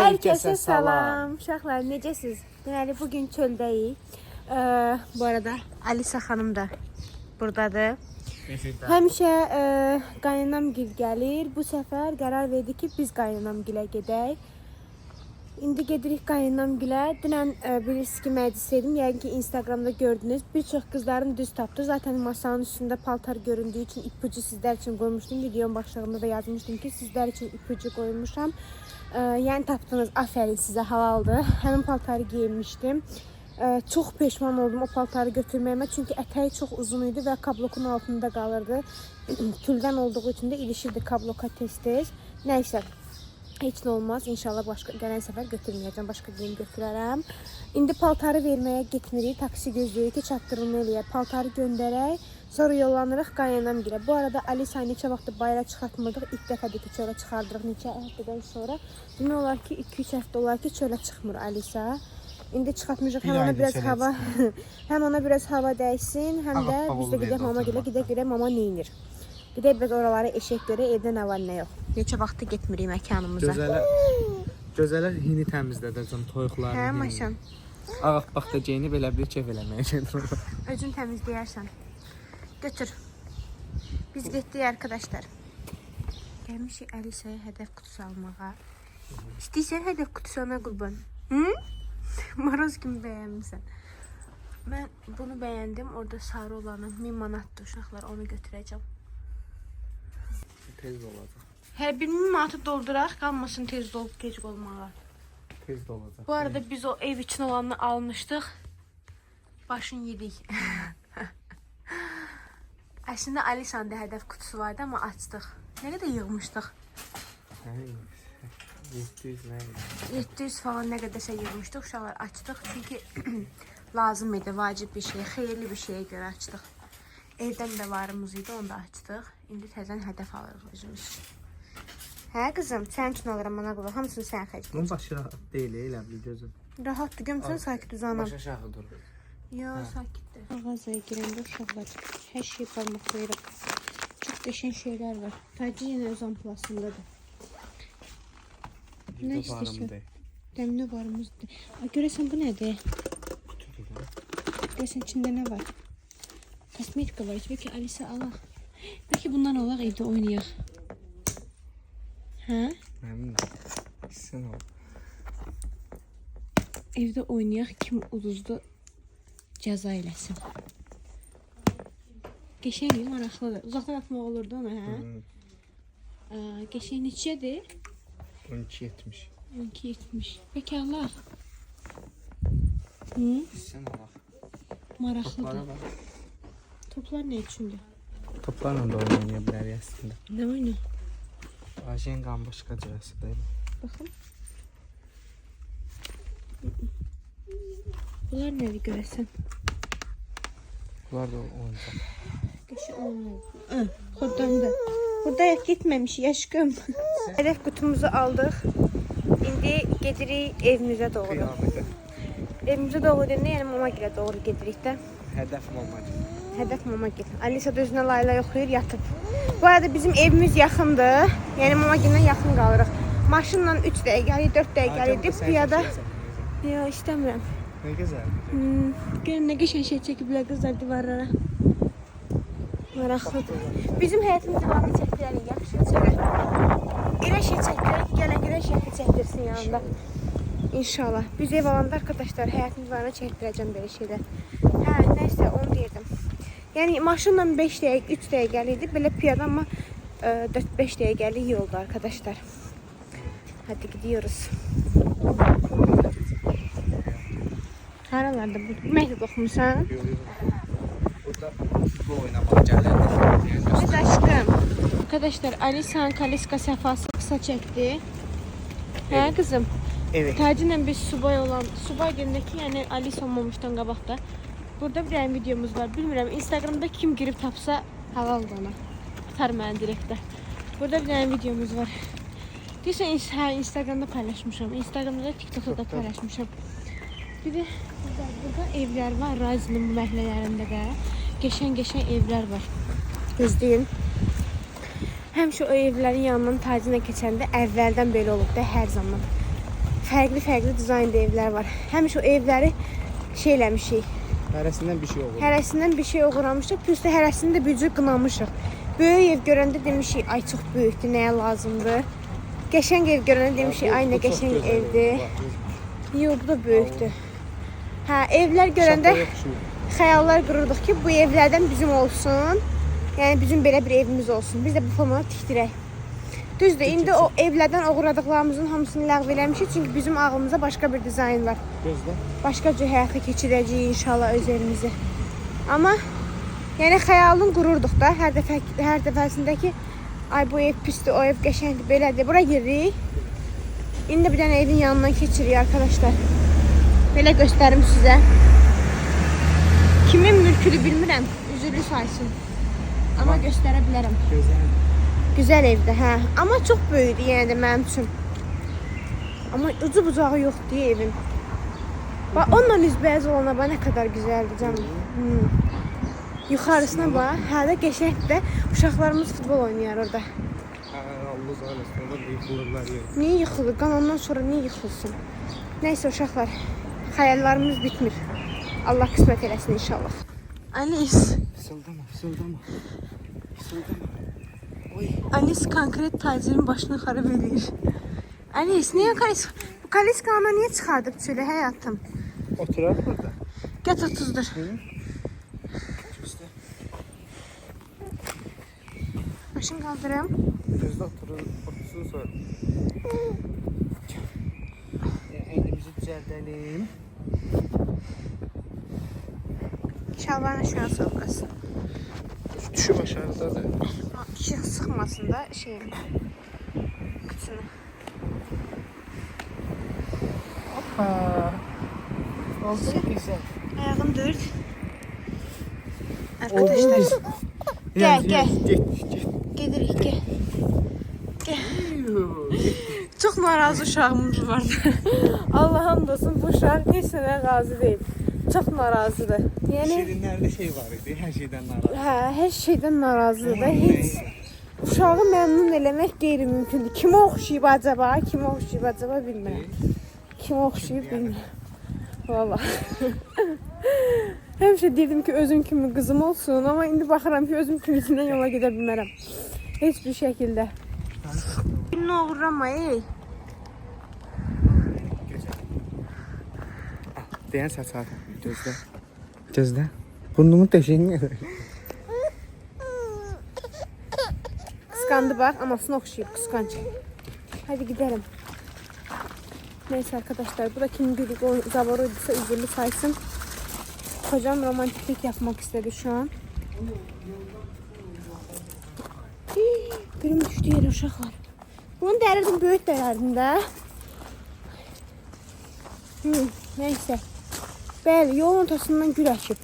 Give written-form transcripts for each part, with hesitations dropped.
Herkese salam. Uşaqlar, necəsiz? Deməli, bugün çöldəyik. Bu arada Alisa xanım da buradadır. Həmişə qaynanamgil gəlir. Bu səfər qərar verdi ki, biz qaynanamgilə gedək. İndi gedirik qaynanamgilə. Dünən bilirsiniz ki, məclisəydim. Yəqin ki, Instagramda gördünüz. Bir çox qızların düz tapdı. Zaten masanın üstündə paltar göründüyü üçün ipucu sizlər üçün qoymuşdum. Videonun başlığında da yazmışdım ki, sizlər üçün ipucu qoymuşam. Yəni tapdınız, afərin sizə, halaldır. Həmin paltarı geyinmişdim. Çox peşman oldum o paltarı götürməyimə, çünki ətəyi çox uzun idi və kablokun altında qalırdı. Küldən olduğu üçün də ilişirdi kabloka tez-tez. Nəysə, heç nə olmaz. İnşallah gələn səfər götürməyəcəm, başqa geyim götürərəm. İndi paltarı verməyə getmirik, taksi gözləyir ki, çatdırılma eləyək. Paltarı göndərək, sonra yollanırıq qaynanamgilə. Bu arada Alisa neçə vaxtdır bayra çıxartmırdıq. İlk dəfədir ki, çölə çıxardırıq neçə həftədən sonra. Demək olar ki, 2-3 həftə olar ki, çölə çıxmır Alisa. İndi çıxartmışıq, həm ona biraz hava həm ona biraz hava dəysin, həm də biz də gedək mama gilə, gedək mama neynir. Gedək biraz oraları eşək görə, evdə nə var nə yox. Neçə vaxtı getmirik məkanımıza. Gözələr hini təmizlədəcəm, toyuqlarını. Hə, maşın. Ağaq baxda geyinib elə bir kef eləməyə gedir. Özün təmizləyərsən. Götür. Biz getdik arkadaşlar. Gəlmişik Alisa'ya hədəf kutusu almağa. İstəyirsən hədəf kutusu ona qurban? Hı? Maroz kimi bəyənmişsən. Mən bunu bəyəndim. Orada sarı olanı 1000 manatdır uşaqlar. Onu götürəcəm. Tez olacaq. Hər bir 1000 manatı dolduraq. Qalmasın tez dolub gec olmağa. Tez olacaq. Bu arada biz o ev için olanı almışdıq. Başını yedik. Əslində Alisa'nın da hədəf kutusu vardı, amma açdıq. Nə qədər yığmışdıq? 700 falan nə qədərsə yığmışdıq. Uşaqlar açdıq. Çünki lazım idi, vacib bir şey, xeyirli bir şeyə görə açdıq. Evdən də varımız idi, onu da açdıq. İndi təzən hədəf alırıq özümüz. Hə qızım, sənin üçün alıram ana qulaq. Hamısını sən xərcləyəcəksən. Bunun başı rahat deyil, elə bil gözüm. Rahatdır, gömsən sakit uzanam. Baş aşağı durur. Ya sakitdir. Mağazaya girəndə uşaqlar hər şey parmaqlayırıq. Çox qəşəng şeylər var. Tacı yenə öz amplasındadır. Nə istəyirsən? Dəminə varımızdır. Görəsən bu nədir? Görəsən içində nə var? Kosmetika var. Bəlkə Alisa alaq. Bəlkə bundan alaq, evdə oynayaq. Hə? Mənim sən ol. Evdə oynayaq, kim uduzdu cəza eləsin. Qəşəng, maraqlıdır. Uzaqdan atmaq olurdu ona, hə? Qəşəng neçədir? 12.70. 12.70. Peki Allah. Hı? Sən alaq. Maraqlıdır. Toplar nə üçündür? Toplarla da oynaya bilərik əslində. Nə oyunu? Ajenqanın başqa cəhəsi deyil. Baxın. Bunlar nədir görəsən? Bunlar da oyuncaq. Qəşəng oyunlar. Xoddandı. Burada getməmişik aşkım. Hədəf kutumuzu aldıq. İndi gedirik evimizə doğru. Qiyamətə. Evimizə doğru deyəndə, yəni mamagilə doğru gedirik də. Hədəf mamacı. Hədəf mamagil. Alisa da özünə layla yoxlayır, yatıb. Bu arada bizim evimiz yaxındır. Yəni mamagildən yaxın qalırıq. Maşınla 3 dəqiqəlik, 4 dəqiqəlik piyada. Ya, istəmirəm. Nə gözəl. Görün nə qəşəng şey çəkiblər qızlar divarlara. Maraqlıdır. Bizim həyatımız divarını çəkdirərik, yaxşı çəkdirək. Elə şey çəkdirək, gələn görə şəkil çəkdirsin yanında. İnşallah. Biz ev alanda arkadaşlar həyatımız divarını çəkdirəcəm belə şeylər. Hə, nəysə onu deyirdim. Yəni maşınla 5 dəqiqə, 3 dəqiqəlik idi. Belə piyada amma 4-5 dəqiqəlik yoldu arkadaşlar. Hadi gidiyoruz. Haralarda bu məktub oxumusan? Burada futbol oynamağa gəlirdik. Biz aşkım. Arkadaşlar Alisa'nın kaliska sefası kısa çekti. He kızım. Evet. Tacıyla biz subay günündeki yani Alisa olmamıştan qabaqda. Burada bir tane videomuz var. Bilmirəm Instagramda kim girip tapsa halal ona. Atar mənə direktdə. Burada bir tane videomuz var. Deyirsən Instagramda paylaşmışam. Instagramda da TikTok'da da paylaşmışam. Bir de burada evler var. Razinin bu məhəllələrində də. Geçen evler var. İzleyin. Hem şu o evlerin yanından tacına keçəndə əvvəldən belə olub da hər zaman. fərqli dizaynda evlər var. Həmişə o evləri şey eləmişik. Hərəsindən bir şey olur. Hərəsindən bir şey uğramışıq, plus da hərəsini də bir cür qınamışıq. Böyük ev görəndə demişik, ay çox böyükdür, nəyə lazımdır. Qəşəng ev görəndə demişik, ay nə qəşəng evdir. Yox, bu da böyükdür. Hə, evlər görəndə xəyallar qururduq ki, bu evlərdən bizim olsun. Yəni bizim belə bir evimiz olsun. Biz də bu formanı tikdirək. Düzdür, indi o evlərdən uğradıqlarımızın hamısını ləğv eləmişik, çünki bizim ağlımızda başqa bir dizayn var. Gözlə. Başqa cür həyata keçirəcəyik inşallah öz evimizi. Amma yəni xəyalını qururduq da hər dəfəsində ki, ay bu ev pisdir, o ev qəşəngdir, belədir. Bura giririk. İndi bir dənə evin yanından keçirik arkadaşlar. Belə göstərim sizə. Kimin mülküdür bilmirəm, üzürlü saysın. Amma göstərə bilərəm. Güzel evdə, hə. Amma çox böyükdür yenə də mənim üçün. Amma ucu bucağı yoxdur evin. Bax, onunla üzbəyiz olana bax, nə qədər gözəldir canım. Yuxarısına bax, hələ qəşəngdir də uşaqlarımız futbol oynayar orada. Allah zəhləsin, orada yıxılırlar yer. Niyə yıxılır? Qanondan sonra niyə yıxılsın? Nəysə uşaqlar, xəyallarımız bitmir. Allah qismət eləsin inşallah. Alice. Fısıldama. Alice konkret tacirin başını xarab edir. Alice, niyə Alice? Bu Kaliskanı niyə çıxardıb çölə həyatım? Oturar burada. Get 30'dur. Başını kaldırım. Gözdə otursun sonra. Elimizi düzəldəlim. Şalvarın aşağı soğukasın. Düşüb aşağıdadır. İşıq sıxmasın da şeyin. Kıçını. Hoppa. Oldu güzel. Ayağım dört. Arkadaşlar. Gel. Gedirik gel. Çok narazı uşağımız vardı. Allah'ım olsun bu uşaq heç nəyə razı deyil. Çok narazıdır. Yəni Şirinlərdə şey var idi, hər şeydən narazı. hə, hər şeydən narazıdır da heç uşağı məmnun eləmək qeyri-mümkündür. Kimə oxşayıb acaba? Bilmirəm. Kimə oxşayıb bilmirəm. Vallahi. Həmişə dedim ki, özüm kimi qızım olsun, amma indi baxıram ki, özüm kimisindən yola gedə bilmərəm. Heç bir şəkildə. Birini uğurlama, ey. Deyən səs at. Gözlə. Burnumun deşiyini yedir. Qısqandı bax, anasını oxşayıb, qısqanc. Hadi gidelim. Neyse arkadaşlar, bu da kim gülük o zavaroyduysa üzürlü saysın. Kocam romantiklik yapmak istedi şu an. Birim düştü yere uşaqlar. Bunu dərirdim, böyük dərirdim də. Neyse. Bəli, yolun ortasından gül açıb.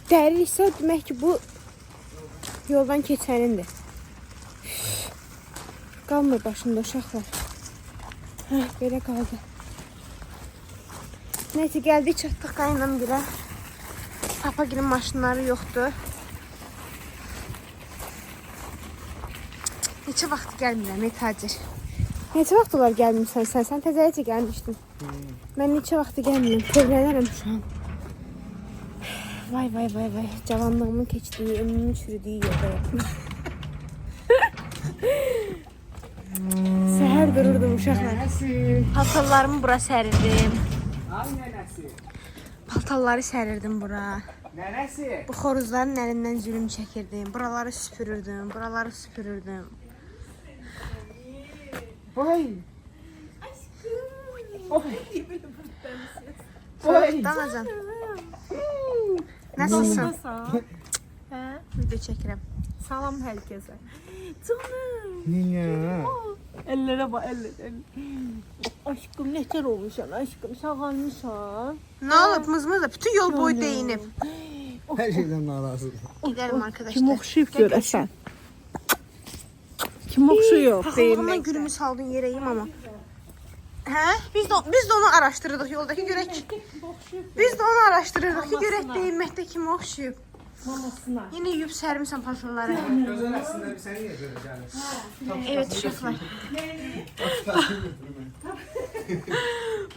Dərir isə demək ki, bu yoldan keçənindir. Qalmır başında uşaqlar. Heh, belə qaldı. Neyse, gəldik, çatdıq qaynam birə. Papa girin maşınları yoxdur. Neçə vaxt gəlmirəm, Tacir? Neçə vaxt olar gəlmirsən sən? Sən təzəcə gəlmişdin. Mən neçə vaxt gəlmirəm, tövlənərəm şu an. Vay. Cavanlığımın keçdiyi, ömrümün çürüdüyü yerdə. Səhər dururdum uşaqlar. Paltarlarımı bura sərirdim. Paltarları sərirdim bura. Nənəsi? Bu xoruzların əlindən zülüm çəkirdim. Buraları süpürürdüm, buraları süpürürdüm. Oy. Soğukdanacan. Nasılsın? Video çəkirəm. Salam herkese. Canım. Niyə? Ellere bak eller. Aşkım neçer olmuşsun aşkım sağalmışsan. Nə olub mızmız da bütün yol boyu deyinib. Hər şeydən narazıdır. Gidelim arkadaşlar. Kim okşayıp görəsən? Kim okşuyor? Pahalığından gülümü saldın yereyim ama. Hə? Biz de onu araşdırırdıq yoldakı görək. Biz de onu araşdırırdıq ki, görək deyilməkdə kim oxşuyub. Mamasına. Yine yuyub sərmişsən paltarları. Gözəl əslində səni yedir yəni. Evet uşaqlar.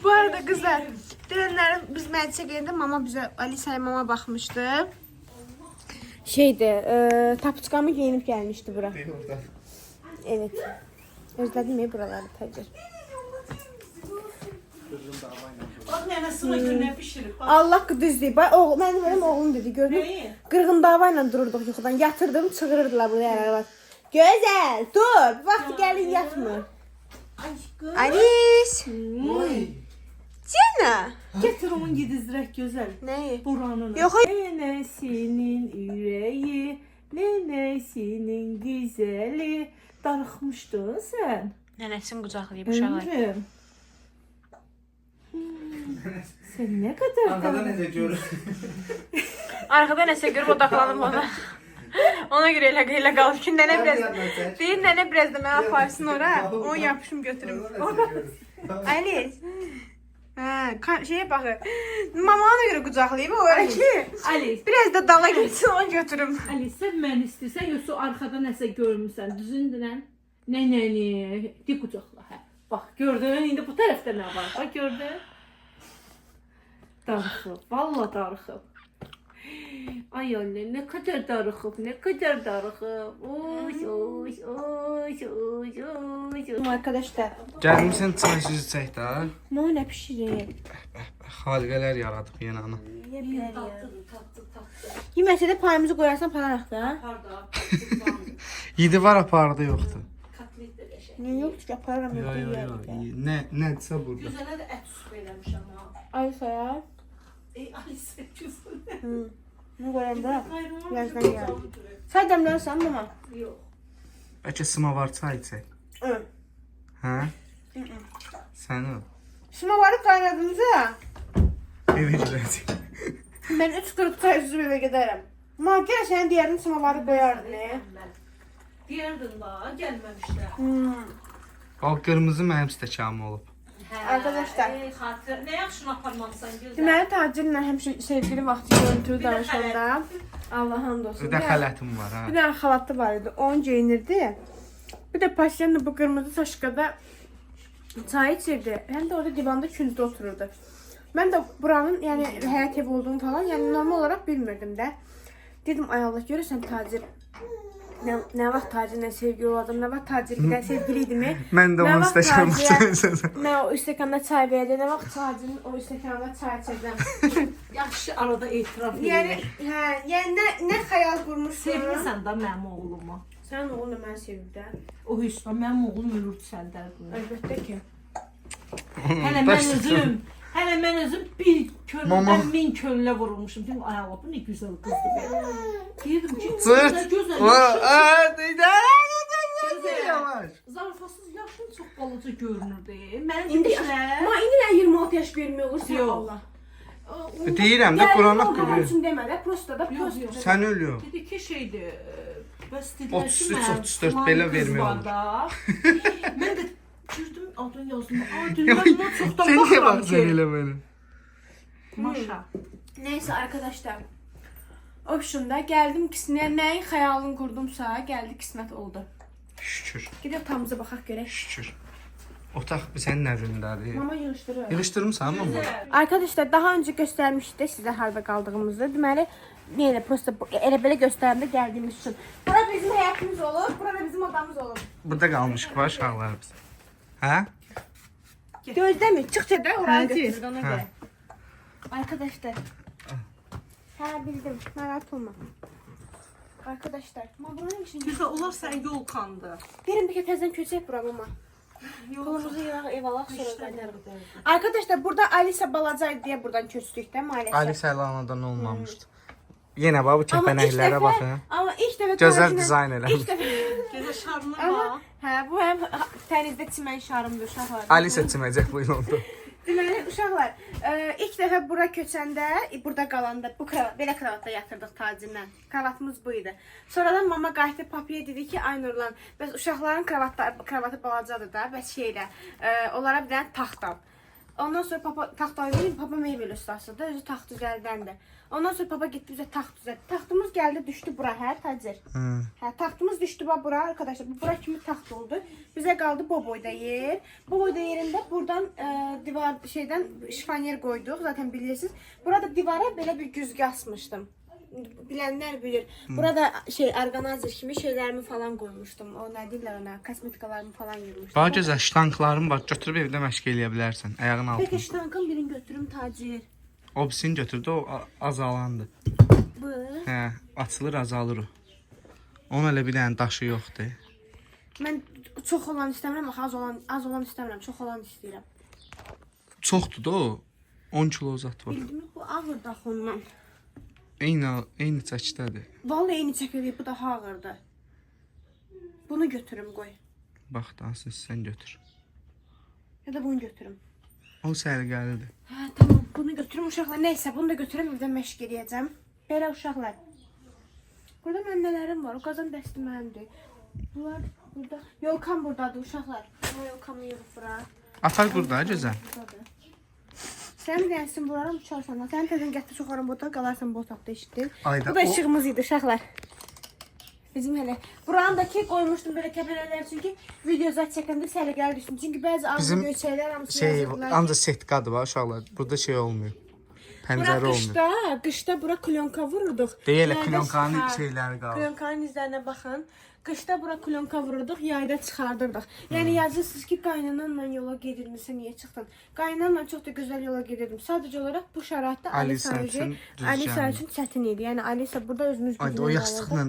Bu arada kızlar, dünenlerim biz məclisə gələndə mama bizə Alisa'ya mama baxmışdı. Tapçıqamı giyinib gəlmişdi bura. Evet. Özlədim ya buraları təcir. Bax nənəsinə günə bişirib. Allah düzdür. Mənim oğlum dedi, gördün? Neyi? Qırğın dava ilə dururduq yuxudan. Yatırdım, çığırırdılar bu yerlərə. Gözəl, dur. Bu vaxt gəlin yatmır. Aşkım. Alice. Cana. Getir onu gidizdirək gözəl. Nəyi? Buranın. Yox, Nənəsinin ürəyi, nənəsinin güzəli. Darıxmışdın sən. Nənəsini qucaqlayıb Ömrüm. Sen ne kadar Arkadan necə görür? Arxada nəsə görüb odaqlanıb ona. Ona görə elə qalıb ki, nənə biraz... Deyir, nənə biraz da mənə aparsın ora. Onu yapışım götürüm. Alice. Şeye baxır. Mama ona görə qucaqlayıb, o öyle ki... Alice. Biraz da dala geçsin, onu götürüm. Alice sen mən istəyirsən, yoxsa arxada nəsə görmüsən, düzündürən. Nənəni, di qucaqla, hə. Bax, gördün, indi bu tərəfdə nə var, bax, gördün. Darıxıb, valla darıxıb. Ay anne, ne kadar darıxıb, ne kadar darıxıb. Oy, oy, oy, oy, oy, oy. Arkadaşlar, Gəlmişsən çay süzü çək də. mama nə pişirir? Xaliqələr yaradıb yenə ana. Tatlı. Yeməsə də payımızı qoyarsan palaraq da. Harda? Yedi var apardı yoxdur. Katlet də qəşəng. Ne yoktur ki, aparıram. Nədirsə burada. Gözələ də ət üstü eləmişəm ha. Alisa'ya. Alice küfür. Ne koyayım da? Qayrılma Birazdan bizi gel. qocalıdır. Sen demlersen mama. Yox. Bəlkə smavar çay içək. Hı. Hə? Sən o. Smavarı kaynadınca Evə gedəcək. ben 3.40 çay süzüp eve giderim. Ma gel sen diğerini smavarı koyardın ne? Deyərdin da, gəlməmişlər. O qırmızı mənim stəkanım olub. Arkadaşlar. Xatirə, nə yaxşı aparmamısan gözəl. Deməli tacirlə həmişə sevgili vaxtı görüntülü danışanda Allah hamd olsun. Bir də xələtim var ha. Bir dənə xalatı var idi. Onu geyinirdi. Bir de Paşyan da bu kırmızı saçkada çay içirdi. Hem de orada divanda küncde otururdu. Ben de buranın yani həyat evi olduğunu falan yani normal olarak bilmirdim de. Dedim ay Allah görürsən tacir. Ne vaxt tacirlə sevgili oldum, ne vaxt tacir bir də sevgiliydi mi? Mən də onun stəkanını Ne o istəkanda çay verdi, ne vaxt tacirin o istəkanda çay içirdim. Yaxşı arada etiraf Yani, edir. yani ne hayal kurmuşsun? Sevmisən də mənim oğlumu. Sen oğlum da mən sevdim də. O hüsnə, mənim oğlum ölürdü səndən. Əlbəttə ki. Hələ mən özüm bir Mama. köllədən 1000 köllə vurulmuşum. Dedim, ay Allah, bu ne güzel qızdı be. Dedim ki, Sırt. gözəl. Yavaş. Zarafasız yaşın çox balaca görünürdü. Mən İndi demişlər. ama indi də 26 yaş vermiyor olursa Yox. Allah. Deyirəm də Qurana qıvır. üçün demə də, prosta da Yox, prosta. yox. Sən ölüyor. Dedi ki şeydi, bəs dedilər 33, ki, mənim 34 filan belə qız vermək var olur. da. Mən də girdim adını yazdım. Aa, dedim, mən buna çoxdan Sən niyə baxıram baxsan ki. elə mənə? Maşa. Neyse arkadaşlar. Option'da geldim ikisine neyin hayalını kurdumsa geldi kısmet oldu. Şükür, Gidip tamıza bakaq görək. şükür. Otaq sənin nəvindədir. Mama yığışdırır. Yığışdırmısan mı bu? Arkadaşlar daha önce göstermişti size harda kaldığımızı. Deməli neyle prosta elə belə göstərəndə gəldiyimiz üçün. Bura bizim həyatımız olur, burada bizim odamız olur. Burada qalmışıq var uşaqlarımız. Hə? Gözləmir, çıxca da oraya Hadi. götürür ona Hə. göre. Arkadaşlar. Hə bildim, narahat olma. Arkadaşlar, ma buranın için Güzel olar sən yol kandı. Gelin bir kez tezden köçek bura mama. Kolumuzu yığaq evalaq sonra dönərəm. Arkadaşlar burada Alisa balacaydı diye buradan köçdük də maalesef. Alisa ilə anadan olmamışdı. Yenə bax bu kəpənəklərə baxın. Ama ilk dəfə Gözəl tacirlə- dizayn eləmiş. İlk dəfə. Gözəl şarına Ama bax. hə bu həm dənizdə çimən şarımdır uşaqlar. Alisa çiməcək bu il oldu. Deməli uşaqlar, ilk dəfə bura köçəndə, burada qalanda bu belə kravatda yatırdıq tacirlə. Kravatımız bu idi. Sonradan mama qayıtdı papiyə dedi ki, ay Nurlan, bəs uşaqların kravatı balacadır da, bəs şeylə, onlara bir dənə taxt al. Ondan sonra papa taxtayı verib, papa mebel ustasıdır, özü taxt düzəldəndir. Ondan sonra papa getdi bizə taxt düzəltdi. Taxtımız gəldi, düşdü bura, hə Tacir? Hə, taxtımız düşdü bura arkadaşlar. Bu bura kimi taxt oldu. Bizə qaldı bu boyda yer. Bu boyda yerində buradan divar şeydən şifanyer qoyduq. Zaten bilirsiniz. Burada divara belə bir güzgü asmışdım. Bilenler bilir. Burada şey organazir kimi şeylerimi falan koymuştum. O ne deyirlər ona? Kosmetikalarımı falan yığmışdım. Bax gözəl ştanklarım var. Götürüb evdə məşq eləyə bilərsən. Ayağın altına. Peki ştankın birini götürüm Tacir. O birisini götürdü, o azalandı. Bu. Hə, açılır, azalır o. Onun elə bir dənə daşı yoxdur. Mən çox olan istəmirəm, az olan istəmirəm, çox olan istəyirəm. Çoxdur da o. 10 kilo zat var. Bildim bu ağır da ondan. Eyni çəkdədir. Vallahi eyni çəkirik, bu daha ağırdır. Bunu götürüm qoy. Bax, dansın sən götür. Ya da bunu götürüm. O sərgəlidir. Hə, tamam. Bunu götürüm uşaqlar. Neysə, bunu da götürəm, evdə məşq eləyəcəm. Belə uşaqlar. Burada mənim nələrim var. O qazan dəsti mənimdir. Bunlar burada. Yolkam buradadır uşaqlar. O yolkamı yığıb bura. Atar burada gözəl. Buradadır. Sən deyəsin bunlara uçarsan. Sən təzən gətir soxarım burada, qalarsan bu otaqda eşitdin. Ayda, Bu da o- işığımız idi uşaqlar. Bizim hələ. Buranındakı qoymuşdum belə kəpənələr çünki video zət çəkəndə səliqəli düşdüm. Çünki bəzi az Bizim şeylər hamısı Şey, yazıblar. ancaq setkadır var uşaqlar. Burada şey olmuyor. Pəncərə Bura olmuyor. qışda bura klyonka vururduq. Deyil, Yayda- klyonkanın Hə, şeyləri qalır. Klyonkanın izlərinə baxın. Qışda bura klyonka vururduq, yayda çıxardırdıq. Yəni yazırsınız ki, qaynananla yola gedirmisən, niyə çıxdın? Qaynananla çox da gözəl yola gedirdim. Sadəcə olaraq bu şəraitdə Alisa Alisa üçün düz Alisa gəlmir. üçün çətin idi. Yəni Alisa burada özümüz Ayda o gücünü yastıqla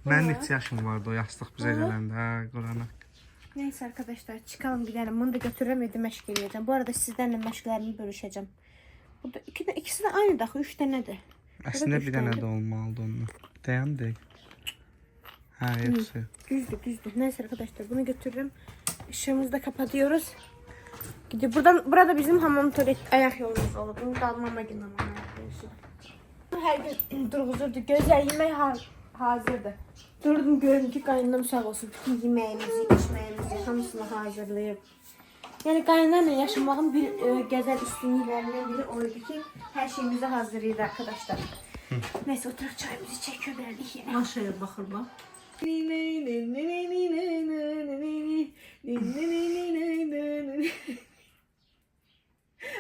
Mənim neçə yaşım vardı o yastıq bizə gələndə, hə, Qurana. Neyse arkadaşlar çıkalım gidelim. Bunu da götürürüm evde məşq eləyəcəm. Bu arada sizlərlə məşqlərimi bölüşəcəm. Burada ikisi de aynı daxı, 3 dənədir. Əslində bir dənə də olmalıdı ondan. Dayandı. Hə, yaxşı. Düzdür. Neyse arkadaşlar bunu götürürüm. Işığımızı da kapatıyoruz. Gidiyor. Burada bizim hamam tuvalet ayak yolumuz olur. Bunu da almama günü her gün durğuzurdu. Gözler yemeği hazırdı. Durdum gördüm ki kaynanam sağ olsun. Bütün yemeğimizi, içməyimizi hamısını hazırlayıb. Yani kaynanamla yaşamağın bir güzel üstünlüklerinden biri oydu ki her şeyimizi hazırlaydı arkadaşlar. Neyse oturup çayımızı çekiyor verdik yine. Maşaya baxır bax.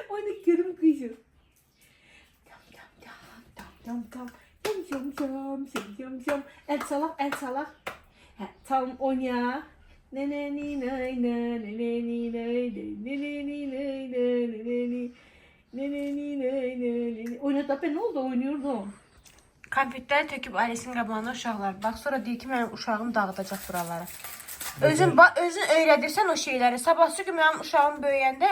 Oyna görüm kızım. Tam. El çalaq. Hə, tam oyna. Oyna da ben oldu oynuyordum. Kompütləri töküb Alisin qabağına uşaqlar. Bax sonra deyir ki mənim uşağım dağıdacaq buraları. Özün öyrədirsən o şeyləri. Sabahsı gün mənim uşağım böyüyəndə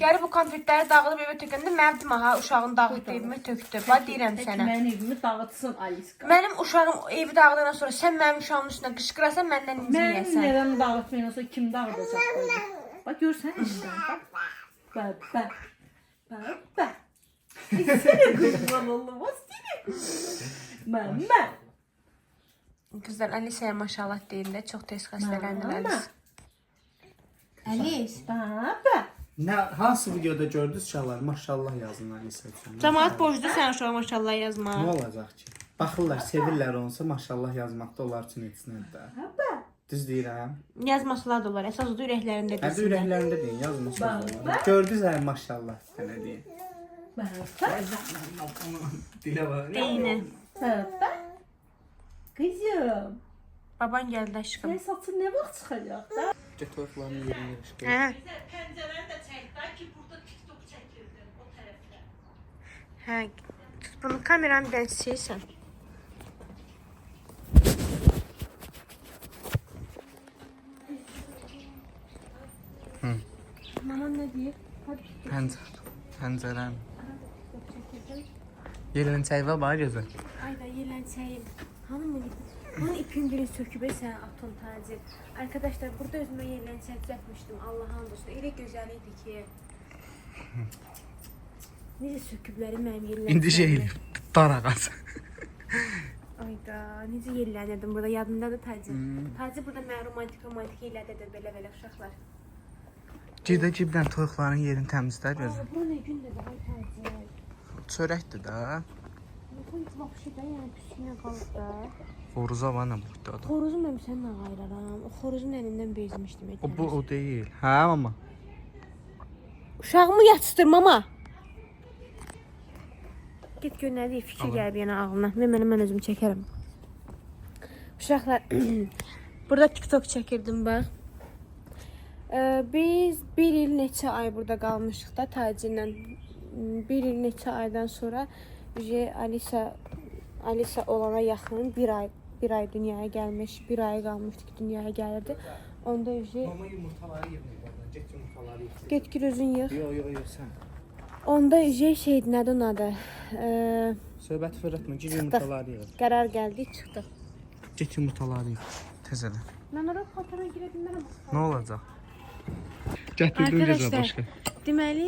gəlib bu kompütləri dağıdıb evə tökəndə mənim dedim ha uşağın dağıtdı evimi tökdü. Bax deyirəm sənə. Mənim evimi dağıtsın Aliska. Mənim uşağım evi dağıdandan sonra sən mənim uşağımın üstünə qışqırasan məndən Mənim inciyəsən. neden dağıtmayınsa kim dağıtacak böyle? Bak görsen bak. Bak. Seni kızım oğlum. O seni kızım. Mama. Qızlar Alisa'ya maşallah deyirlər. Çox tez xəstələnir Alis. Alis. Baba. Nə hansı videoda gördünüz uşaqlar? Maşallah yazın Alisa üçün. Cəmaət borcludur sən uşağa maşallah yazma. Nə olacaq ki? Baxırlar, sevirlər onsa maşallah yazmaqda onlar üçün etsinlər də. Baba. Düz deyirəm. Yazmasalar da olar. Əsas odur ürəklərində Hətta desinlər. ürəklərində deyin, yazmasınlar. Gördünüz hə maşallah sənə deyin. Baba. Dilə var. Deyinə. Baba. Kızım. Baban gəldi aşkım. Sen satın ne vaxt çıxacaq da? Götürüklərini yerini yığışdır. Hə. Pəncərəni də çək də ki, burada TikTok çəkirdim o tərəfdə. Hə. Tut bunu kameranı bir dənə silsən. Mamam nə deyir? Pəncərən. Yelən var bax gözəl. Ayda yelenseyim. Hanım mı gittin? Bunun ipin biri sökübe sen atom tacir. Arkadaşlar burada özüme yelensey düzeltmiştim. Allah'ın dostu. Öyle güzeliydi ki. Necə sökübləri mənim yellenseyim. İndi şey dar ağası. Ayda necə yellənirdim burada yadındadır tacir. Tacir burada mən romantik elədidir belə uşaqlar. Girdə cibdən toyuqların yerini təmizlər gözüm. Bu nə gündür daha təzə. Çörəkdir də. Bu vəbşi də yəni küçüyə qalıb da. Xoruza var nə burada da. Xoruzu mən sənlə ayıraram. O xoruzun əlindən bezmişdim. O deyil. Hə mama. Uşağımı yatsıtır mama. Get gör nə deyir, fikir gəlib yenə ağlına. Mən özüm çəkərəm. Uşaqlar, burada TikTok çəkirdim bax. Biz bir il neçə ay burada qalmışıq da tacirlə. Bir il neçə aydan sonra Alisa olana yaxın bir ay dünyaya gəlmiş, bir ay qalmışdı ki dünyaya gəlirdi. Onda Mama yumurtaları yığır. Get yumurtaları yığır. get gir özün yığ. Yo sən. Onda şeydi, nədir onun adı? Söhbət fırlatma, gir yumurtaları yığır. Qərar gəldi, çıxdıq. Get yumurtaları yığır. Təzədən. Mən ora patara girə bilmərəm. Nə olacaq? Gətirdim gözə başqa. Deməli,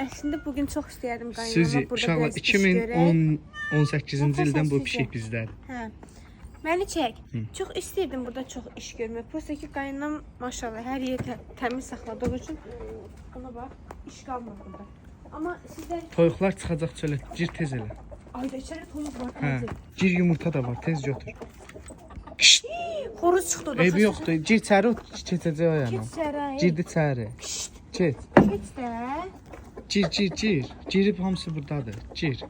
əslində bugün çox istəyərdim Siz qaynanama burada uşaqlar biraz iş görək. 2018-ci ildən bu pişik bizdədir. Hə. Məni çək. Çox istəyirdim burada çox iş görmək. Prosta ki qaynanam maşallah hər yeri təmiz saxladığı üçün ona bax, iş qalmır burada. Amma sizlər Toyuqlar çıxacaq çölə. Gir tez elə. ayda içəri toyuq var Hə. təzə. Gir yumurta da var, tez götür. Xoruz çıxdı orada. Eybi yoxdur. Gir içəri keçəcək o yana. Keç içəri. Girdi içəri. Keç. Keç də. Gir. Girib hamısı burdadır. Gir.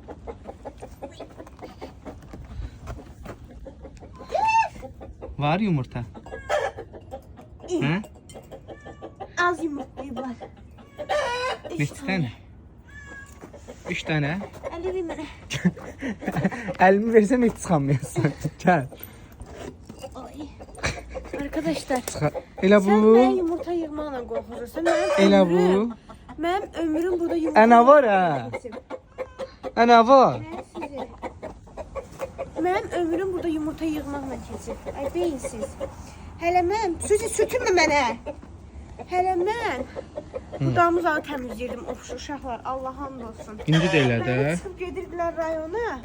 Var yumurta. Hə? Az yumurtlayıblar. Neçə dənə? 3 dənə. Əli ver mənə. Əlimi versəm heç çıxamıyorsun. Gəl. Ay. Arkadaşlar. Elə Sən bu. mən yumurta yığmaqla qorxursan. Elə bu. Mənim ömrüm burada yumurta. Ana var ha. Ana var. Mənim ömrüm burada yumurta yığmaqla keçir. Ay beyinsiz. Hələ mən sütümü mənə. Hələ mən budağımızı təmizləyirdim uşaqlar. Allah hamd olsun. İndi də elə də. Çıxıb gedirdilər rayona.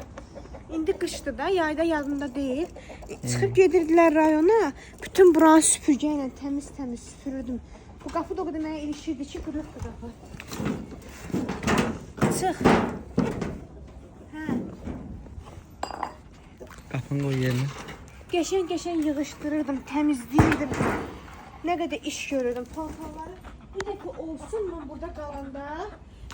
İndi qışdı da, yayda yazında deyil. Çıxıb gedirdilər rayona. Bütün buranı süpürgə ilə təmiz süpürürdüm. Bu qapı da o qədər mənə ilişirdi ki, qırıqdı qapı. Çıx. Hə. Qapını qoy yerinə. Qəşəng yığışdırırdım, təmizləyirdim. Nə qədər iş görürdüm. Paltarları bir dəfə olsun mən burada qalanda,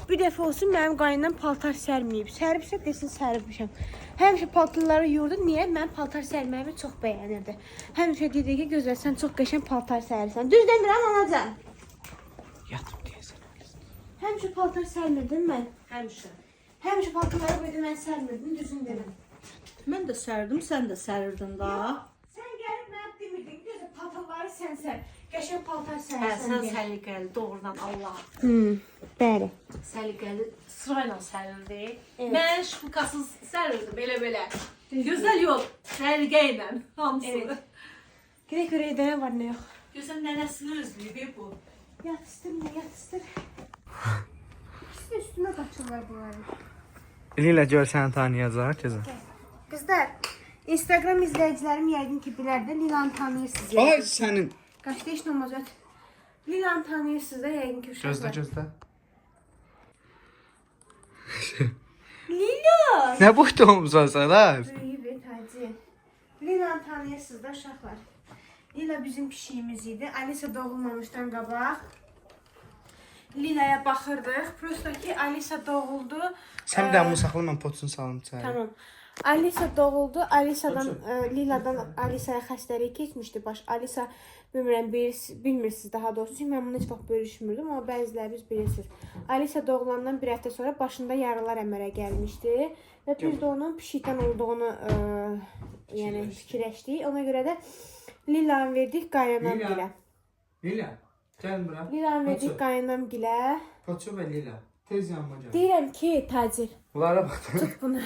bir dəfə olsun mənim qaynanam paltar sərməyib. Səribsə desin səribmişəm. Həmişə paltarları yuyurdu. Niyə? Mən paltar sərməyimi çox bəyənirdi. Həmişə dedi ki, gözəl sən çox qəşəng paltar sərirsən. Düz demirəm anacan. Yatıb deyəsən. Həmişə paltar sərmirdim mən. Həmişə paltarları belə mən sərmirdim, düzün dedim. Mən də sərdim, sən də sərirdin da. Sən gəlib mənə demirdin, gözəl paltarları sən sər. Qəşəng paltar Hə, sərsən. sən səliqəli doğrudan Allah. Bəli. Səliqəli sırayla sərirdi. Evet. Mən şıpkasız sərirdim belə. Gözəl yol, səliqə ilə hamısı. Evet. Gerek oraya ne var ne yok. Gözəl nənəsini özləyib bu. Yatıştır. İkisi de üstüne kaçırlar bunların. Lila gör səni tanıyacaq kızım. Kızlar, Instagram izleyicilerim yəqin ki bilər də Lilanı tanıyırsınız. Ay sənin. Kaçta iş namaz öt. Lilanı tanıyırsınız da yəqin ki uşaqlar. Gözlə. Lila! Nə boyduğumuza sarar? Evet hacı. Lilanı tanıyırsınız da uşaqlar. Lila bizim pişiyimiz idi. Alisa doğulmamışdan qabaq. Lila'ya baxırdıq. Prosta ki Alisa doğuldu. Sən bir dənə saxla mən poçunu salım içəri. Tamam. Alisa doğuldu. Lila'dan Alisa'ya xəstəlik keçmişdi. Alisa bilmirəm bilmirsiniz daha doğrusu. Çünki mən bunu heç vaxt bölüşmürdüm, amma bəziləriniz bilirsiniz. Alisa doğulandan bir həftə sonra başında yaralar əmələ gəlmişdi və biz də onun pişikdən olduğunu yəni fikirləşdik. Ona görə də Lila'nı verdik qaynanam gilə. Lila, gəl bura. Lila'nı verdik qaynanam gilə. Poçu və Lila. Tez yanıma gəl. Deyirəm ki, tacir. Bunlara bax. Tut bunu.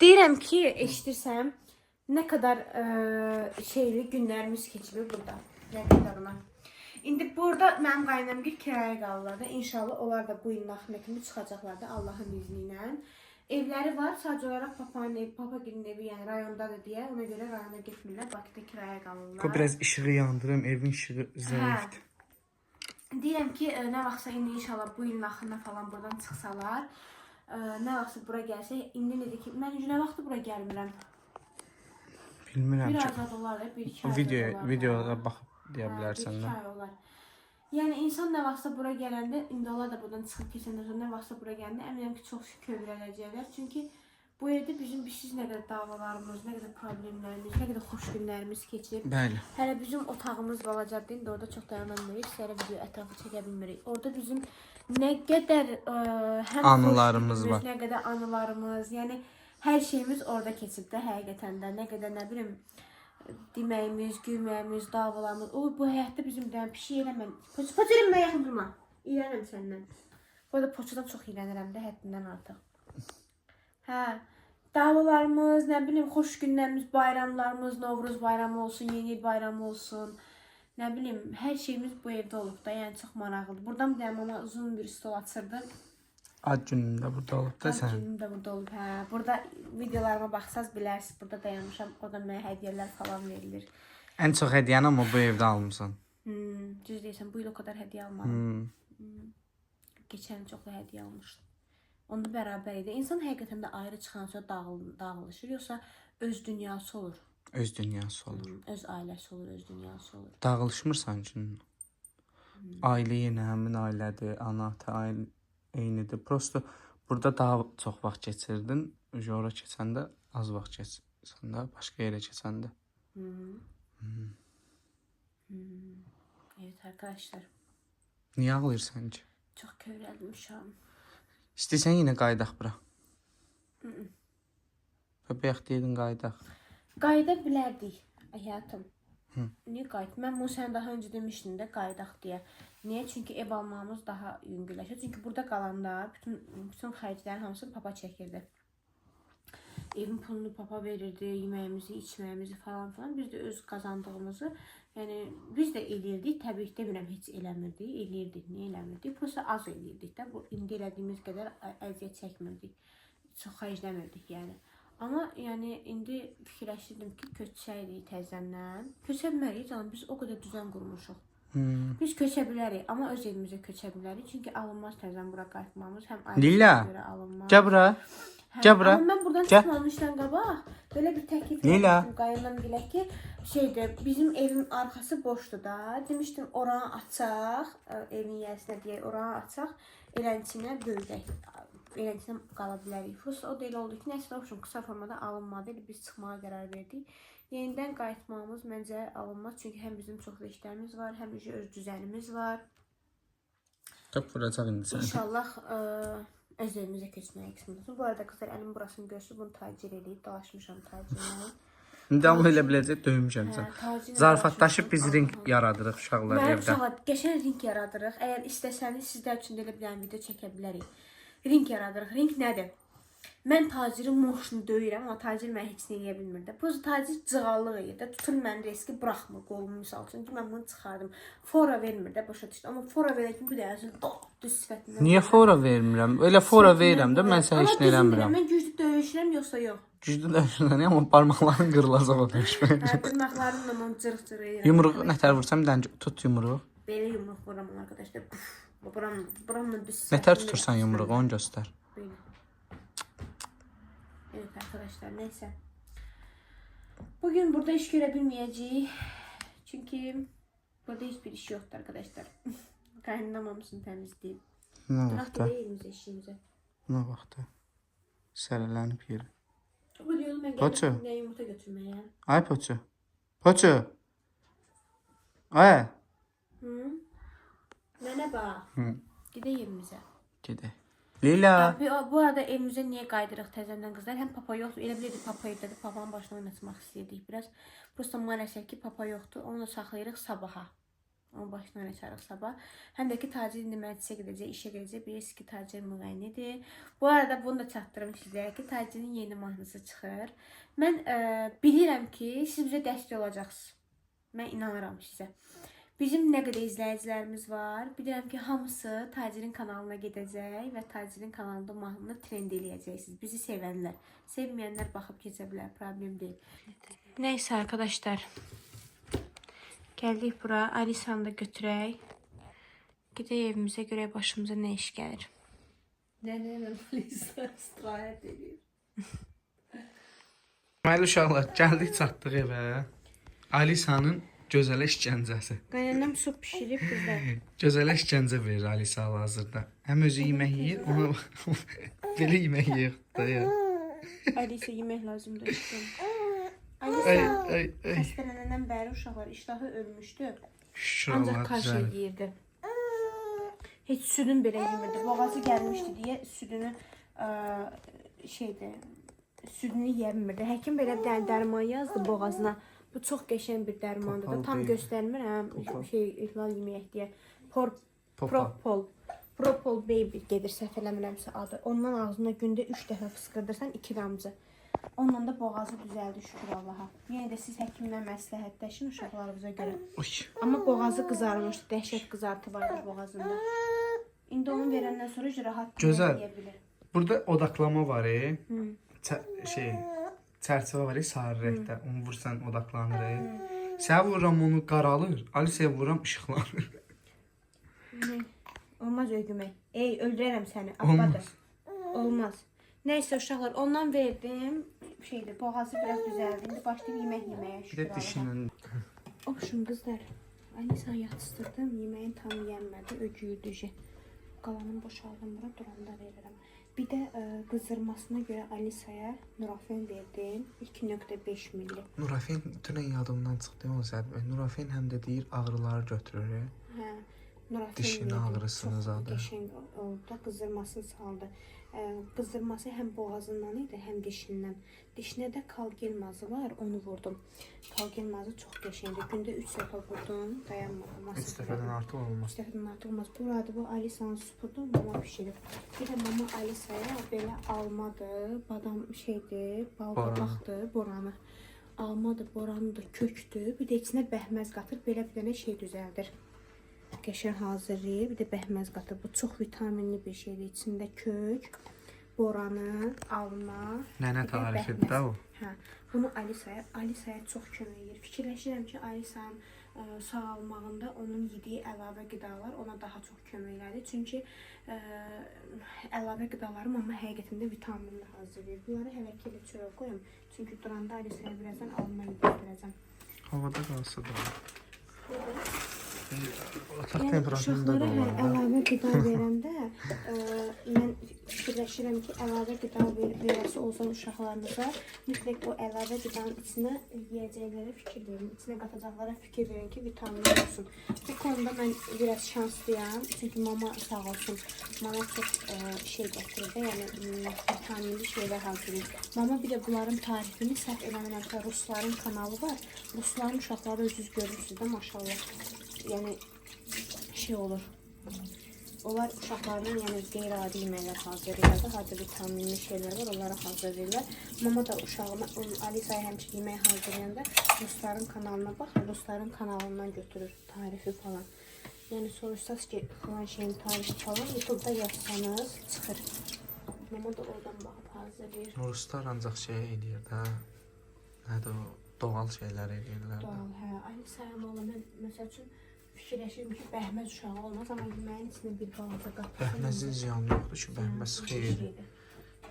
Deyirəm ki, eşidirsən, nə qədər şeyli günlərimiz keçirir burada. Nə qədərına. İndi burada mənim qaynam bir kiraya qalırlar da. İnşallah onlar da bu ilin axırına kimi çıxacaqlar da Allahın izni ilə. Evləri var, sadəcə olaraq Papagilin evi, yəni rayondadır deyə. Ona görə rayona getmirlər, Bakıda kiraya qalırlar. Biraz işığı yandırım, evin işığı zəifdir. Deyirəm ki, nə vaxtsa indi inşallah bu ilin axırına falan buradan çıxsalar, nə vaxtsa bura gəlsə, indi necə ki, mən nə vaxtı bura gəlmirəm. Bilmirəm Bir ki. azad olar, bir iki azad olar. Videoda baxıb deyə bilərsən Bir də. iki ay olar. Yəni insan nə vaxtsa bura gələndə, indi onlar da buradan çıxıb keçəndə sonra nə vaxtsa bura gələndə əminəm ki, çox kövrələcəklər. Çünki bu evdə bizim siz nə qədər davalarımız, nə qədər problemlərimiz, nə qədər xoş günlərimiz keçib. Bəli. Hələ bizim otağımız balacadır, indi orada çox dayanamırıq, sizlərə video ətrafı çəkə bilmirik. Orada bizim nə qədər həm Anılarımız var. Nə qədər anılarımız, yəni hər şeyimiz orada keçib də həqiqətən də. Nə qədər nə bilim deməyimiz, gülməyimiz, davalarımız. O bu həyatda bizim deyən pişik eləmən. Poç eləmə yaxın durma. İyrənirəm səndən. Bu arada poçudan çox iyrənirəm də həddindən artıq. Hə, davalarımız, nə bilim xoş günlərimiz, bayramlarımız, Novruz bayramı olsun, Yeni il bayramı olsun. Nə bilim hər şeyimiz bu evdə olub da, yəni çox maraqlıdır. Buradan bir mama uzun bir stol açırdı. Ad günüm də burada olub da sən. Ad günüm də burada olub, hə. Burada videolarıma baxsaz bilərsiniz, burada dayanmışam, oradan mənə hədiyyələr falan verilir. Ən çox hədiyyəni amma bu evdə almısan. Düz deyirsən, bu il o qədər hədiyyə almadım. Keçən çox da hədiyyə almışdım. Onda bərabər idi. İnsan həqiqətən də ayrı çıxan sonra dağılışır, yoxsa öz dünyası olur. Öz dünyası olur. Öz ailəsi olur, öz dünyası olur. Dağılışmırsan ki. Ailə yenə həmin ailədir, ana, ata eynidir. Prosto burada daha çox vaxt keçirdin. Ora keçəndə az vaxt keçirsən də, başqa yerə keçəndə. Evet arkadaşlar. Niyə ağlayırsan ki? Çox kövrəldim şu an. İstəyirsən yenə qayıdaq bura. Bəbəyək deydin qayıdaq. Qayıda bilərdik həyatım. Niyə qayıt? Mən bunu sən daha öncə demişdim də qayıdaq deyə. Niyə? Çünki ev almamız daha yüngülləşir. Çünki burada qalanda bütün xərclərin hamısını papa çəkirdi. Evin pulunu papa verirdi, yeməyimizi, içməyimizi falan filan. Biz də öz qazandığımızı, yəni biz də eləyirdik. Təbii ki, demirəm heç eləmirdik, eləyirdik. Niyə eləmirdik? Prosta az eləyirdik də. Bu indi elədiyimiz qədər əziyyət çəkmirdik. Çox xərcləmirdik yəni. Amma yəni indi fikirləşirdim ki, köçsəydik təzədən. Köçə bilmərik canım, biz o qədər düzən qurmuşuq. Biz köçə bilərik, amma öz evimizə köçə bilərik. Çünki alınmaz təzədən bura qayıtmamız. Həm Lila, gəl bura. Gəl bura. Amma mən buradan çıxmamışdan qabaq belə bir təklif etmişdim qayınam bilə ki, bizim evin arxası boşdur da. Demişdim oranı açaq, evin yərisinə deyək, oranı açaq, elənçinə bölək. Elənçinə qala bilərik. Prosta o da elə oldu ki, nəsə olsun, qısa formada alınmadı. Biz çıxmağa qərar verdik. Yenidən qayıtmamız məncə alınmaz. Çünki həm bizim çox işlərimiz var, həm öz düzənimiz var. Top vuracaq indi sən. İnşallah öz evimizə köçməyə qismət. Bu arada qızlar əlim burasını görsün, bunu tacir eləyib, dalaşmışam tacirlə. İndi amma elə biləcək döymüşəm sən. Zarafatlaşıb biz ring yaradırıq uşaqlar evdə. Mənim uşaqlar qəşəng ring yaradırıq. Əgər istəsəniz sizlər üçün də elə bilən video çəkə bilərik. Ring yaradırıq. Ring nədir? Mən tacirin moşunu döyürəm, amma tacir mənə heç nə eləyə bilmir də. Bu tacir cığallıq edir də, tutur məni riski buraxmır qolumu misal üçün ki, mən bunu çıxardım. Fora vermir də, başa düşdüm. Amma fora verək ki, bu da yazır, düz sifətindən. Niyə fora vermirəm? Elə fora verirəm də, mən sənə heç nə eləmirəm. Mən güclü döyüşürəm, yoxsa yox? Güclü döyüşürəm, amma barmaqların qırılacaq o döyüşmə. Dırnaqlarımla onu cırıq-cırıq edirəm. Yumruq nətər vursam, tut yumruq. Belə yumruq vuram arkadaşlar. Buramla düz sifətindən. Nətər tutursan yumruğu, onu göstər. Böyle. Evet arkadaşlar neyse. Bugün burada iş görebilmeyeceğiz. Çünkü burada hiçbir iş yoktu arkadaşlar. Kaynamamışsın temizleyip. Nə Bıraktı vaxtda? değilimiz eşiğimize. Nə vaxtda? Sərələnib yeri. Bu diyordum ben Poçu. geldim ne yumurta götürmeye. Ay Poçu. Poçu. Ay. Hı? Nene bak. Gideyim evimize. Gedək. Lila. Bu arada evimize niye kaydırıq təzədən qızlar? Hem papa yoktu. Elə bilirdik papa evdədir. Papanın başına oynatmaq istəyirdik biraz. Prosta maalesef ki papa yoktu. Onu da saxlayırıq sabaha. Onun başına oynatırıq sabah. Həm də ki tacir indi məclisə gedəcək, işə gedəcək. Bilirsiniz ki tacir müğənnidir. Bu arada bunu da çatdırım sizlərə ki tacirin yeni mahnısı çıxır. Mən bilirəm ki siz bizə dəstək olacaqsınız. Mən inanıram sizə. Bizim nə qədər izləyicilərimiz var. Bilirəm ki, hamısı tacirin kanalına gedəcək və tacirin kanalında mahnını trend eləyəcəksiniz. Bizi sevənlər. Sevməyənlər baxıb keçə bilər. Problem deyil. Neyse arkadaşlar. Gəldik bura. Alisanı da götürək. Gedək evimizə görək başımıza nə iş gəlir. Nənə Alisa istirahət edir. Deməli uşaqlar, gəldik çatdıq evə. Alisanın gözəl işgəncəsi. Qaynanam su bişirib bizə. Gözəl işgəncə verir Alisa hal-hazırda. Həm özü yemək yeyir, ona belə yemək yeyir da ya. Alisa yemək lazımdır. Ay, Alisa ay, ay. xəstələnəndən bəri uşaqlar iştahı ölmüşdü. Şükür Ancaq Allah kaşa düzəlir. yeyirdi. Heç südün belə yemirdi. Boğazı gəlmişdi deyə südünü südünü yemirdi. Həkim belə bir dənə dərman yazdı boğazına. Bu çox qəşəng bir dərmandır da. Popal Tam baby. göstərmirəm. Popal. İhlal yeməyək deyə. Popal. Propol baby gedir səhv eləmirəmsə adı. Ondan ağzına gündə 3 dəfə fısqırdırsan 2 damcı. Onunla da boğazı düzəldi şükür Allaha. Yenə də siz həkimlə məsləhətləşin uşaqlarınıza görə. Oy. Amma boğazı qızarmışdı. Dəhşət qızartı vardı boğazında. İndi onu verəndən sonra rahat Gözəl. yeyə bilir. Burada odaklama var. Hı. Çərçivə var sarı rəngdə. Onu vursan odaklanır. Sənə vururam onu qaralır. Alisaya vururam işıqlanır. Olmaz ögümək. Ey öldürərəm səni. Olmaz. Olmaz. Nəysə uşaqlar ondan verdim. Boğazı biraz düzəldi. İndi başlayıb yemək yeməyə Bir də şükür Allaha. dişinlə. Oxşum qızlar. Alisan yatışdırdım. Yeməyin tam yeyənmədi. Öcüyürdü. Qalanını boşaldım bura duranda verirəm. Bir də qızdırmasına görə Alisaya Nurafen verdim. 2.5 milli. Nurafen dünən yadımdan çıxdı o zədə. Nurafen həm də deyir ağrıları götürür. Hə. Nurafen Dişin verdim. ağrısını Çox zadı. qəşəng oldu. Qızdırmasını saldı. Qızdırması həm boğazından idi, həm dişindən. Dişinə də kalgelmazı var, onu vurdum. Kalgelmazı çox qəşəngdir. Gündə 3 dəfə vurdum, dayanmadım. 3 dəfədən artıq olmaz. 3 dəfədən artıq olmaz. Burada bu Alisanın supudur, mama pişirib. Bir də mama Alisaya belə almadır, badam bal qabaqdır, boranı. Almadır, boranıdır, kökdür. Bir də içinə bəhməz qatır, belə bir dənə şey düzəldir. Qəşəng hazırlayır, bir də bəhməz qatır. Bu çox vitaminli bir şeydir. İçində kök, boranı, alma. Nənə tarifidir də o. Hə, bunu Alisaya çox kömək edir. Fikirləşirəm ki, Alisanın sağalmağında onun yediyi əlavə qidalar ona daha çox kömək elədi. Çünki əlavə qidaları mama həqiqətində vitaminli hazırlayır. Bunları həvəki ilə çörək qoyum. Çünki duranda Alisaya birazdan alma yedirəcəm. Havada qalsa da. Otaq Yəni temperaturunda da uşaqlara olur. əlavə qida verəndə mən fikirləşirəm ki, əlavə qida verəsi olsa uşaqlarınıza mütləq o əlavə qidanın içinə yeyəcəklərə fikir verin, içinə qatacaqlara fikir verin ki, vitamin olsun. Bu konuda mən biraz şanslıyam, çünki mama sağ olsun, mama çox şey gətirir də, yəni vitaminli şeylər hazırlayır. Mama bir də bunların tarifini səhv eləmirəmsə Rusların kanalı var. Rusların uşaqları özünüz görürsünüz də maşallah. Yəni şey olur. Onlar uşaqlarının yəni qeyri-adi yeməklər hazırlayırlar da, harda vitaminli şeylər var, onları hazırlayırlar. Mama da uşağıma Alisaya həmişə yemək hazırlayanda Rusların kanalına bax, Rusların kanalından götürür tarifi falan. Yəni soruşsaz ki, falan şeyin tarifi falan YouTube'da yazsanız çıxır. Mama da oradan baxıb hazırlayır. Ruslar ancaq şey eləyir də. Nədir o? Doğal şeylər eləyirlər. Doğal, hə. Alisaya valla mən məsəl üçün fikirləşirəm ki, bəhməz uşağı olmaz, amma yeməyin içində bir balaca qatır. Bəhməzin ziyanı yoxdur ki, bəhməz xeyirli.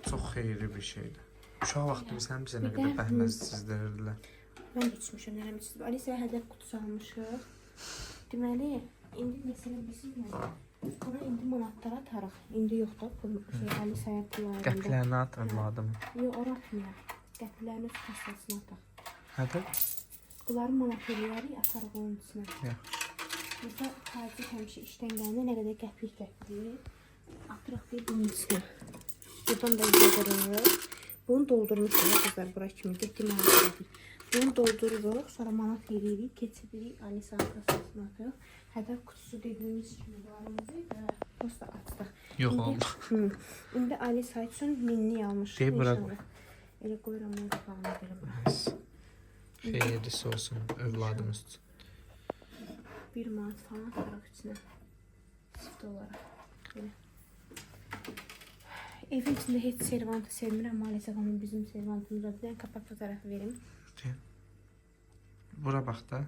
Çox xeyirli bir şeydir. Uşaq vaxtı bizə nə qədər bəhməz çizdirirdilər. Mən içmişəm, nərəm içdim. Alisaya hədəf qutusu almışıq. Deməli, indi məsələ bizimlə. Bura indi manatlara atarıq. İndi yoxdur, Alisaya pullarında. Qəplərini atırmadım. Yox, ora atmayaq. Qəplərini tutasasını ataq. Hədə? Bunları manat eləyərik, atarıq onun içinə. Yox. Burada tacir həmişə işdən gələndə nə qədər qəpik gətirir. Atırıq deyib bunun içinə. Buradan da yığırıq. Bunu doldurmuşuq qızlar bura kimi. Getdi manat elədik. Bunu doldururuq, sonra manat eləyirik, keçirik, Alisa'nın kasasına atırıq. Hədəf kutusu dediyimiz kimi varımızı prosta açdıq. Yox oldu. İndi Alisa üçün minni almışıq. Deyib bura inşallah. Elə qoyuram onun qapağına belə bura. Xeyirlisi olsun övladımız üçün. 1 manat falan atarıq içinə. Çift olaraq. Belə. Evin içində heç servantı sevmirəm. Maalesef ama bizim servantımız var. Bir dənə kapak fotoğrafı verim. Bura bax da.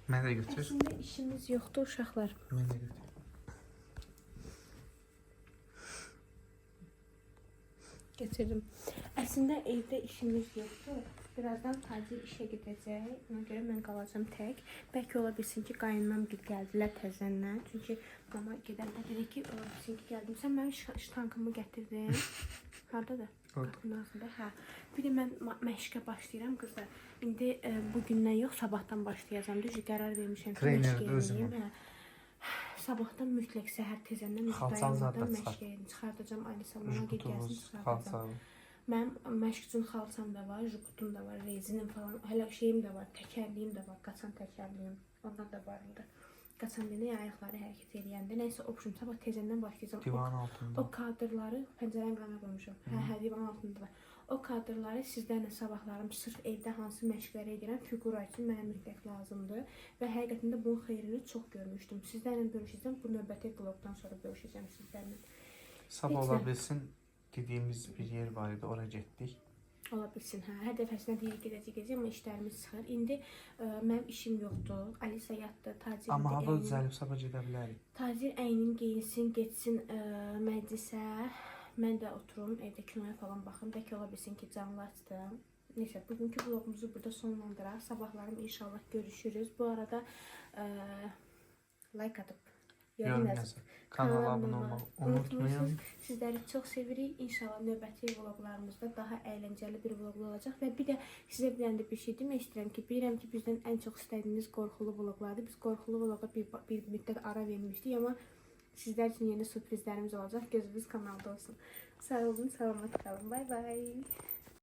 Mənə də götür. Əslində işimiz yoxdur uşaqlar. Mənə də götür. Getirdim. Əslində evdə işimiz yoxdur. Birazdan tacir işə gedəcək. Ona görə mən qalacağam tək. Bəlkə ola bilsin ki, qaynanam gəldilər təzəndən. Çünki mama gedəndə dedi ki, ola bilsin ki, gəldim. Sən mənim ştankımı gətirdin. Hardadır? Qapının ağzında. Hə. Bir də mən məşqə başlayıram qızlar. İndi bugündən yox, sabahdan başlayacağam. Düzdür, qərar vermişəm ki, məşq edeyim. Hə. Sabahdan mütləq səhər tezəndən dayanmadan məşq edeyim. Çıxardacağım Alisa, mama gəlsin çıxardacağım. Mənim məşq üçün xalçam da var, juputum da var, rezinim falan. Hələ şeyim də var, təkərliyim də var, qaçan təkərliyim. Ondan da var indi. Qaçan deyə ayaqları hərəkət edəndə. Nəysə, opşum sabah tezəndən başlayacağam. Divan altında. O kadrları pəncərənin qana qoymuşam. Hə, divan altında var. O kadrları sizlərlə sabahlarım sırf evdə hansı məşqləri edirəm, figura üçün mənə mütləq lazımdır və həqiqətən də bunun xeyrini çox görmüşdüm. Sizlərlə bölüşəcəm, bu növbəti vlogdan sonra bölüşəcəm sizlərlə. Sabah ola bilsin, dediyimiz bir yer var idi, oraya getdik. Ola bilsin, hə. Hər dəfəsində deyirik gedəcək, amma işlərimiz çıxır. İndi mənim işim yoxdur. Alisa yatdı, Tacir Amma hava düzəlib, sabah gedə bilərik. Tacir əynin geyinsin, getsin məclisə. Mən də oturum, evdə kinoya falan baxım. Bəlkə ola bilsin ki, canlı açdım. Neysə, bugünkü vlogumuzu burada sonlandıraq. Sabahlarım inşallah görüşürüz. Bu arada like atıb, yorum yazıb, kanala abunə olmağı unutmayın. Sizləri çox sevirik. İnşallah növbəti vloglarımızda daha əyləncəli bir vlog olacaq. Və bir də sizə bir dənə bir şey demək istəyirəm ki, bilirəm ki, bizdən ən çox istədiyiniz qorxulu vloglardır. Biz qorxulu vloga bir müddət ara vermişdik, amma sizlər üçün yeni sürprizlərimiz olacaq. Gözünüz kanalda olsun. Sağ olun, salamat qalın. Bay bay.